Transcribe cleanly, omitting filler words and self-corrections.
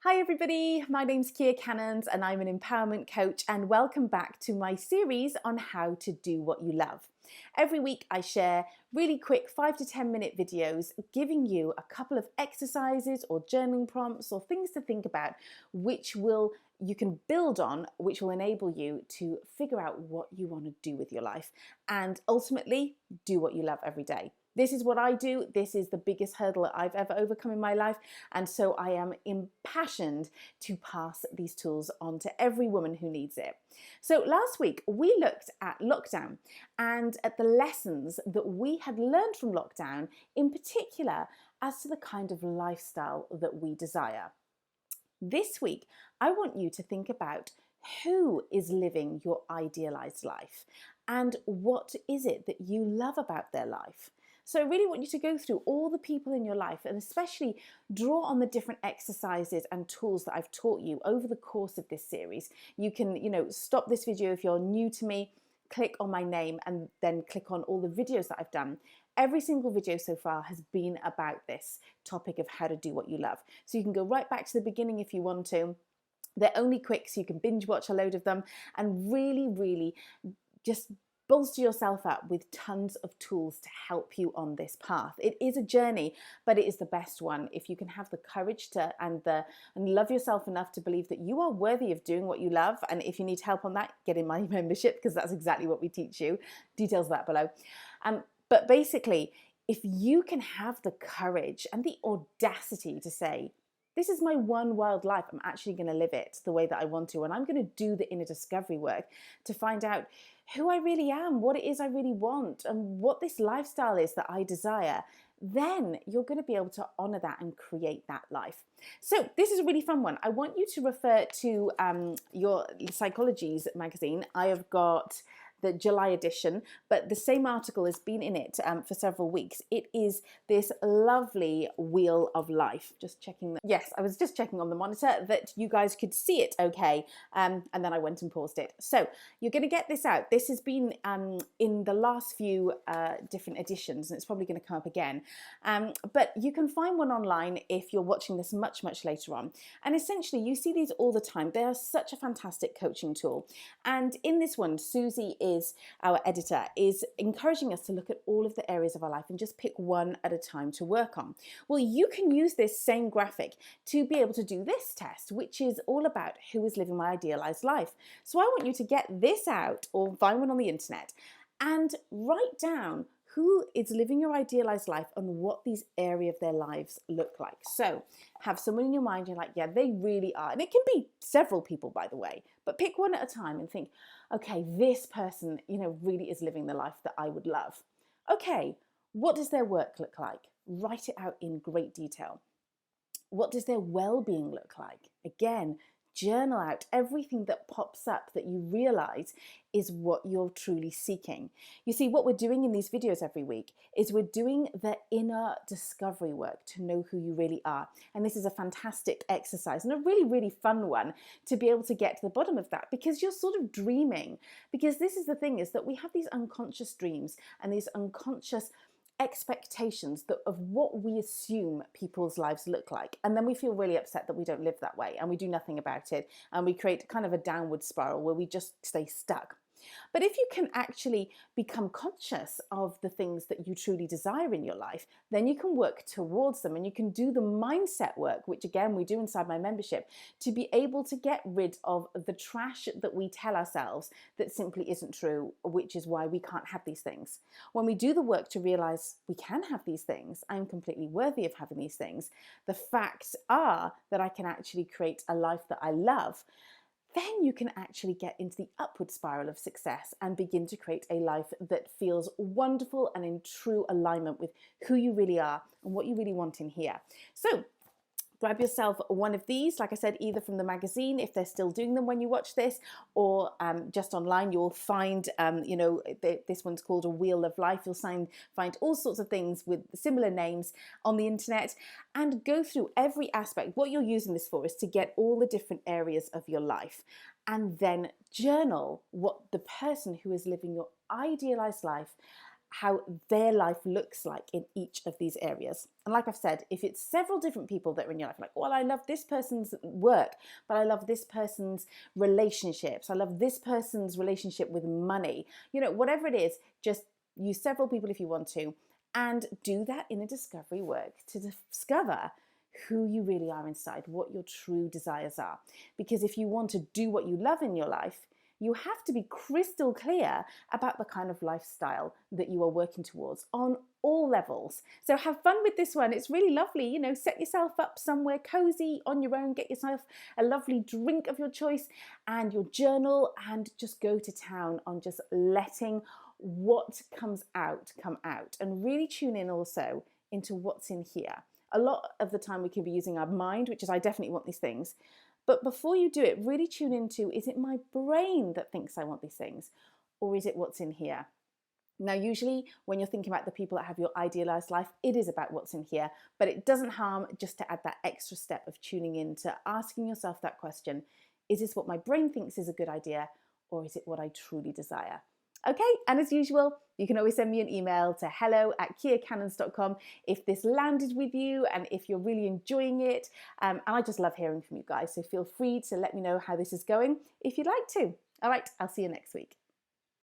Hi everybody, my name's Kia Cannons and I'm an empowerment coach, and welcome back to my series on how to do what you love. Every week I share really quick 5 to 10 minute videos giving you a couple of exercises or journaling prompts or things to think about which you can build on, which will enable you to figure out what you want to do with your life and ultimately do what you love every day. This is what I do. This is the biggest hurdle that I've ever overcome in my life. And so I am impassioned to pass these tools on to every woman who needs it. So last week we looked at lockdown and at the lessons that we had learned from lockdown, in particular as to the kind of lifestyle that we desire. This week, I want you to think about who is living your idealized life and what is it that you love about their life. So I really want you to go through all the people in your life and especially draw on the different exercises and tools that I've taught you over the course of this series. You can, stop this video if you're new to me, click on my name and then click on all the videos that I've done. Every single video so far has been about this topic of how to do what you love. So you can go right back to the beginning if you want to. They're only quick, so you can binge watch a load of them and really just bolster yourself up with tons of tools to help you on this path. It is a journey, but it is the best one if you can have the courage to and love yourself enough to believe that you are worthy of doing what you love. And if you need help on that, get in my membership because that's exactly what we teach you. Details of that below. But basically, if you can have the courage and the audacity to say, this is my one wild life, I'm actually going to live it the way that I want to, and I'm going to do the inner discovery work to find out who I really am, what it is I really want, and what this lifestyle is that I desire, then you're going to be able to honor that and create that life. So this is a really fun one. I want you to refer to your Psychologies magazine. I have got the July edition, but the same article has been in it for several weeks. It is this lovely wheel of life. Just checking that. Yes, I was just checking on the monitor that you guys could see it okay, and then I went and paused it. So you're going to get this out. This has been in the last few different editions, and it's probably going to come up again. But you can find one online if you're watching this much later on. And essentially, you see these all the time. They are such a fantastic coaching tool. And in this one, Susie our editor, is encouraging us to look at all of the areas of our life and just pick one at a time to work on. Well, you can use this same graphic to be able to do this test, which is all about who is living my idealized life. So I want you to get this out or find one on the internet and write down who is living your idealized life and what these areas of their lives look like. So have someone in your mind, you're like, yeah, they really are. And it can be several people, by the way, but pick one at a time and think, okay, this person, really is living the life that I would love. Okay, what does their work look like? Write it out in great detail. What does their well-being look like? Again, journal out everything that pops up that you realize is what you're truly seeking. You see, what we're doing in these videos every week is we're doing the inner discovery work to know who you really are. And this is a fantastic exercise and a really fun one to be able to get to the bottom of that, because you're sort of dreaming. Because this is the thing, is that we have these unconscious dreams and these unconscious expectations of what we assume people's lives look like, and then we feel really upset that we don't live that way and we do nothing about it, and we create kind of a downward spiral where we just stay stuck. But if you can actually become conscious of the things that you truly desire in your life, then you can work towards them, and you can do the mindset work, which again we do inside my membership, to be able to get rid of the trash that we tell ourselves that simply isn't true, which is why we can't have these things. When we do the work to realize we can have these things, I'm completely worthy of having these things, the facts are that I can actually create a life that I love, then you can actually get into the upward spiral of success and begin to create a life that feels wonderful and in true alignment with who you really are and what you really want in here. So grab yourself one of these, like I said, either from the magazine, if they're still doing them when you watch this, or just online. You'll find, this one's called A Wheel of Life. You'll find all sorts of things with similar names on the internet, and go through every aspect. What you're using this for is to get all the different areas of your life, and then journal what the person who is living your idealized life how their life looks like in each of these areas. And like I've said, if it's several different people that are in your life, like, well, I love this person's work, but I love this person's relationships, I love this person's relationship with money, whatever it is, just use several people if you want to, and do that inner discovery work to discover who you really are inside, what your true desires are. Because if you want to do what you love in your life, you have to be crystal clear about the kind of lifestyle that you are working towards on all levels. So have fun with this one. It's really lovely. Set yourself up somewhere cozy on your own, get yourself a lovely drink of your choice and your journal, and just go to town on just letting what comes out come out, and really tune in also into what's in here. A lot of the time we can be using our mind, which is, I definitely want these things. But before you do it, really tune into, is it my brain that thinks I want these things? Or is it what's in here? Now, usually when you're thinking about the people that have your idealized life, it is about what's in here, but it doesn't harm just to add that extra step of tuning in to asking yourself that question, is this what my brain thinks is a good idea, or is it what I truly desire? Okay, and as usual, you can always send me an email to hello@kiacannons.com if this landed with you and if you're really enjoying it. And I just love hearing from you guys, so feel free to let me know how this is going if you'd like to. All right, I'll see you next week.